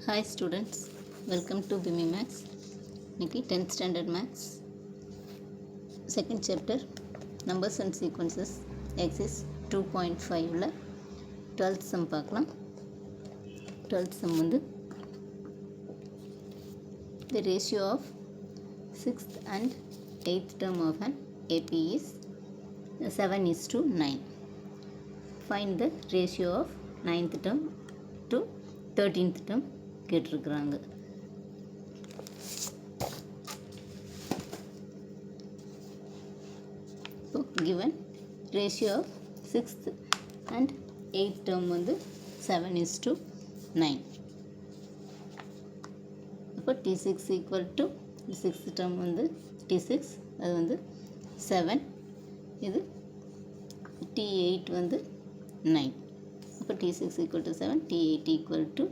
Hi students, welcome to Bimi Max. இன்னைக்கு 10th standard Max second chapter numbers and sequences exercise 2.5 உள்ள 12th sum பார்க்கலாம். 12th sum வந்து the ratio of 6th and 8th term of an AP is 7:9. Find the ratio of 9th term to 13th term கேட்டிருக்கிறாங்க. So given ratio of 6th and 8th term வந்து 7:9. அப்போ T6 equal to 6th term வந்து T6 அது வந்து 7, இது T8 வந்து 9. அப்போ T6 equal to 7, T8 equal to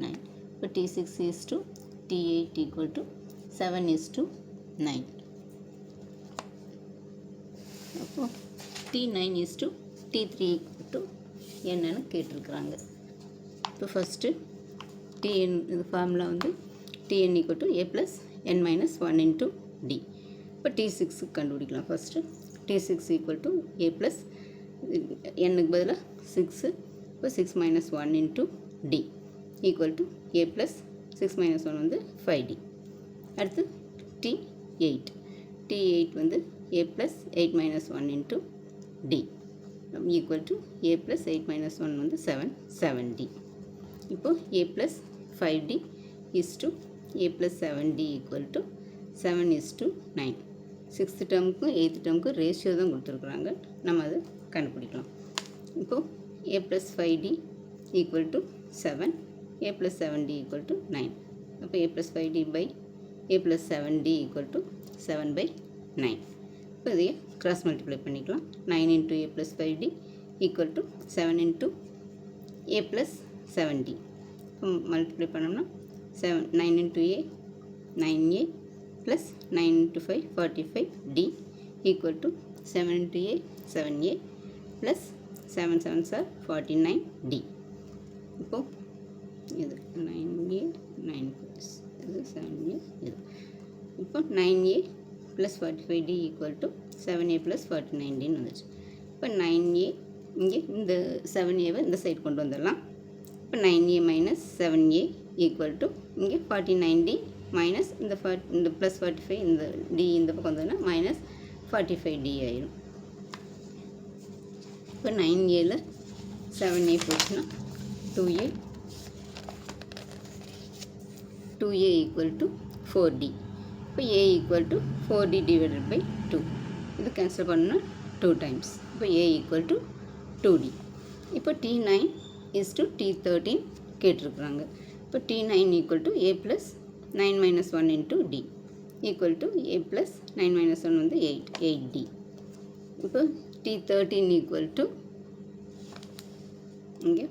9. இப்போ T6 is to T8 equal to 7:9. அப்போ T9 is to T3 equal to என்னன்னு கேட்டிருக்கிறாங்க. இப்போ ஃபஸ்ட்டு Tn இது ஃபார்முலா வந்து Tn equal to A plus n minus 1 into D. இப்போ T6 கண்டுபிடிக்கலாம். First T6 equal to A plus n பதிலாக 6, இப்போ 6 minus 1 into D equal to A plus 6 minus 1 வந்து 5D. அடுத்து T8 வந்து A plus 8 minus 1 into D equal to A plus 8 minus 1 வந்து 7D. இப்போ A plus 5D is to A plus 7D equal to 7:9. 6th டேர்முக்கும் 8th டேர்முக்கும் ratio தான் கொடுத்துருக்குறாங்க, நம்ம அதை கண்டுபிடிக்கலாம். இப்போது A plus 5D equal to 7, A plus 7D equal to 9. அப்போ A plus 5D by A plus 7D equal to 7/9. இப்போ இதையே கிராஸ் மல்டிப்ளை பண்ணிக்கலாம். 9 into A plus 5D equal to 7 into A plus 7D. இப்போ multiply பண்ணோம்னா 9 into A 9A plus 9 into 5 45D equal to 7 into A 7A plus 7 7s are 49D. இப்போ இது 9A 9 plus இது 7A இது. இப்போ 9A plus 45D equal to 7A plus 49Dன்னு வந்துச்சு. இப்போ 9A இங்கே இந்த 7Aவை இந்த சைடு கொண்டு வந்துடலாம். இப்போ 9A minus 7A equal to இங்கே 49D மைனஸ் இந்த ப்ளஸ் 45 இந்த D இந்த பக்கம் வந்ததுன்னா மைனஸ் 45D ஆயிடும். இப்போ 9Aல 7A போச்சுன்னா 2A equal to 4D. இப்போ A equal to 4D divided by 2. இது கேன்சல் பண்ணால் 2 times. இப்போ A equal to 2D. இப்போ T9 is to T13 கேட்டிருக்கிறாங்க. இப்போ T9 equal to A plus 9 minus 1 into D equal to A plus 9 minus 1 வந்து 8D. இப்போ T13 equal to இங்கே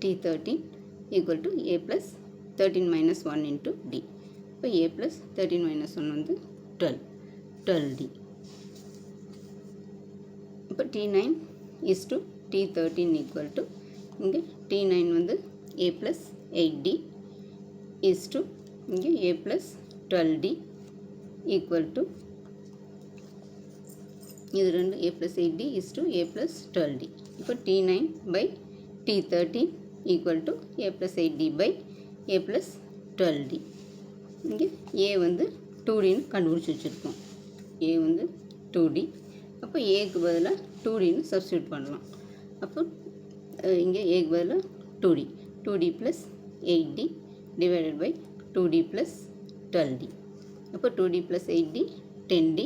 T13 equal to A plus 13 minus 1 into D. இப்போ A plus 13 minus 1 வந்து 12D. இப்போ T9 is to T13 equal to இங்கே T9 வந்து A plus 8D is to இங்கே A plus 12D equal to இது ரெண்டு A plus 8D is to A plus 12D. இப்போ T9 by T13 equal to A plus 8D by A plus 12D. இங்கே A வந்து 2Dன்னு கண்டுபிடிச்சி வச்சுருக்கோம். A வந்து 2D. அப்போ Aக்கு பதிலாக 2Dன்னு சப்ஸ்டியூட் பண்ணலாம். அப்போ இங்கே Aக்கு பதிலாக 2D plus 8D divided by 2D plus 12D. அப்போ 2D plus 8D 10D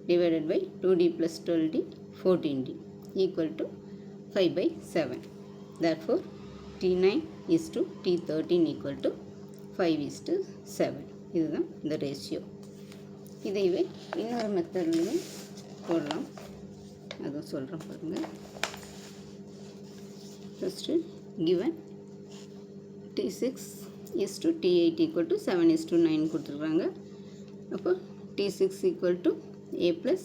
divided by 2D plus 12D 14D equal to 5/7. Therefore, T9 is to T13 equal to 5:7. இதுதான் இந்த ரேஷியோ. இதைவே இன்னொரு மெத்தட்லையும் போடலாம், அதுவும் சொல்கிறேன் பாருங்கள். First given T6 is to T8 equal to 7:9 கொடுத்துருக்குறாங்க. அப்போ T6 equal to A plus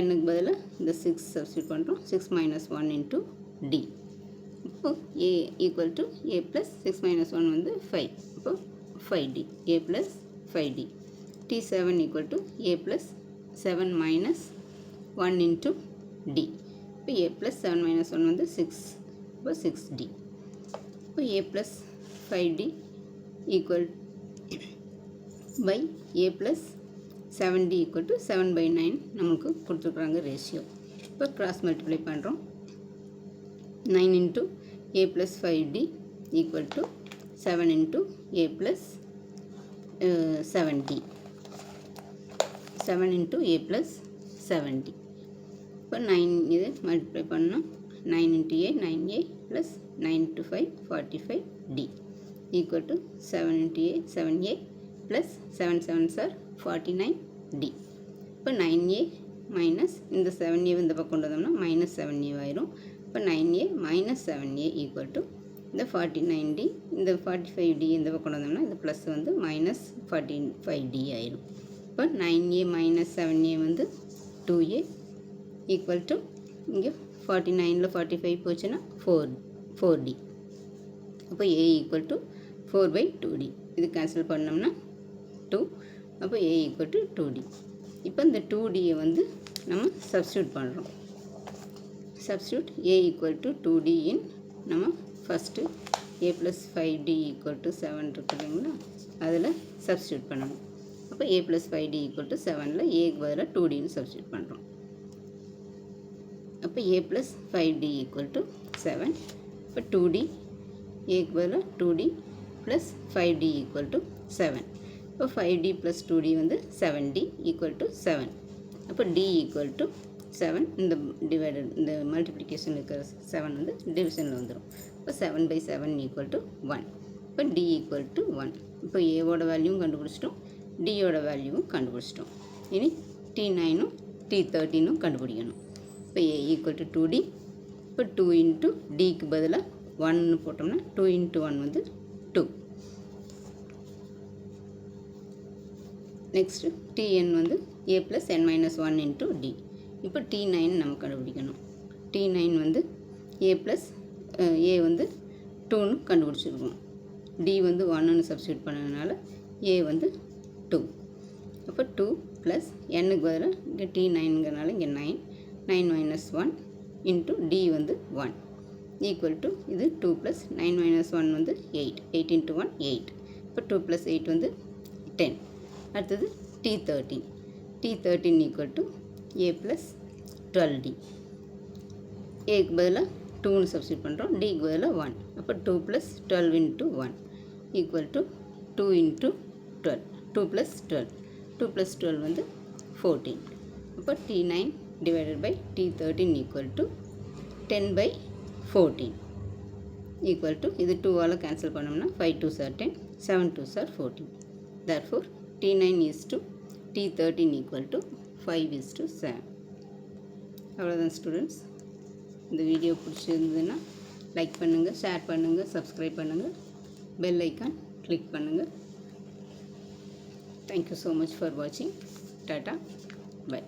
n பதிலாக இந்த 6 சப்ஸ்டியூட் பண்ணுறோம். 6 minus 1 into D. இப்போ அப்போது a equal to a plus 6 minus 1 வந்து 5. அப்போது 5d a plus 5d. T7 equal to a plus 7 minus 1 into d. இப்போ a ப்ளஸ் 7 மைனஸ் 1 வந்து 6. இப்போ 6d. இப்போ a plus 5d equal by a plus 7d equal to 7/9 நமக்கு கொடுத்துருக்குறாங்க ratio. இப்போ cross multiply பண்ணுறோம். 9 into a plus 5d equal to 7 into a plus 7d. 7 into a plus 7d. இப்போ 9 இது multiply பண்ணால் 9 into a 9a plus 9 into 5 45d equal to 7 into a 7a plus 7 7s are 49d. இப்போ 9a minus இந்த 7a இந்த பக்கம் கொண்டு வந்தோம்னா minus 7a ஆயிரும். இப்போ 9a minus 7a equal to இந்த 49d இந்த 45d இந்த பக்கம் கொண்டு வந்தோம்னா இந்த ப்ளஸ் வந்து மைனஸ் 45d ஆயிரும். இப்போ 9a மைனஸ் 7a வந்து 2a ஈக்குவல் டு இங்கே 49ல் 45 போச்சுன்னா 4d. அப்போ a ஈக்குவல் டு 4/2d. இது கேன்சல் பண்ணோம்னா 2. அப்போ a ஈக்குவல் டு 2d. இப்போ இந்த 2dயை வந்து நம்ம சப்ஸ்டியூட் பண்ணுறோம். Substitute a equal to 2d in நம்ம first a plus 5d equal to 7 இருக்குது இல்லைங்களா, அதில் சப்ஸ்டியூட் பண்ணணும். அப்போ a plus 5d equal to 7ல் ஏக்கு பதிலாக 2dன்னு சப்ஸ்டியூட் பண்ணுறோம். அப்போ a plus 5d equal to 7. இப்போ 2d ஏக்கு பதிலாக 2d plus 5d equal to 7. இப்போ 5d ப்ளஸ் 2d வந்து 7d ஈக்குவல் டு 7. அப்போ d ஈக்குவல் டு 7 இந்த டிவைடட் இந்த மல்டிப்ளிகேஷன் இருக்கிற 7 வந்து டிவிஷனில் வந்துடும். இப்போ 7/7 ஈக்குவல் டு 1. இப்போ d ஈக்குவல் டு 1. இப்போ ஏவோட வேல்யூவும் கண்டுபிடிச்சிட்டோம், டியோட வேல்யூவும் கண்டுபிடிச்சிட்டோம். இனி T9ம் T13ம் கண்டுபிடிக்கணும். இப்போ a ஈக்குவல் டு 2d. இப்போ 2 இன்ட்டு டிக்கு பதிலாக 1 போட்டோம்னா 2 இன்ட்டு 1 வந்து 2. நெக்ஸ்ட்டு Tn வந்து a plus n minus 1 into d. இப்போ T9 நம்ம கண்டுபிடிக்கணும். T9 வந்து a ப்ளஸ் a வந்து 2ன்னு கண்டுபிடிச்சிருக்கோம். d வந்து 1ன்னு சப்ஸ்டியூட் பண்ணதுனால a வந்து 2. அப்போ 2 ப்ளஸ் n-க்கு பதிலாக இங்கே T9ங்கிறனால இங்கே 9 9 மைனஸ் 1 இன்ட்டு d வந்து 1 ஈக்குவல் டு இது 2 ப்ளஸ் 9 மைனஸ் 1 வந்து 8 8 இன்ட்டு 1 8. இப்போ 2 ப்ளஸ் 8 வந்து 10. அடுத்தது T13 equal to a plus 12d. ஏக்கு பதிலாக 2ன்னு சப்ஸ்டியூட் பண்ணுறோம், டிக்கு பதிலாக 1. அப்போ 2 plus 12 into 1 equal to 2 into 12 2 plus 12 2 plus 12 வந்து 14. அப்போ T9 divided by T13 equal to 10/14 equal to இது 2ஆல் கேன்சல் பண்ணோம்னா 5 2s are 10 7 2s are 14. Therefore T9 is to T13 equal to 5:7. அவ்வளோதான் ஸ்டூடெண்ட்ஸ். இந்த வீடியோ பிடிச்சிருந்ததுன்னா லைக் பண்ணுங்கள், ஷேர் பண்ணுங்கள், சப்ஸ்கிரைப் பண்ணுங்கள், பெல் ஐக்கான் கிளிக் பண்ணுங்கள். தேங்க்யூ ஸோ மச் ஃபார் வாட்சிங். Ta ta by.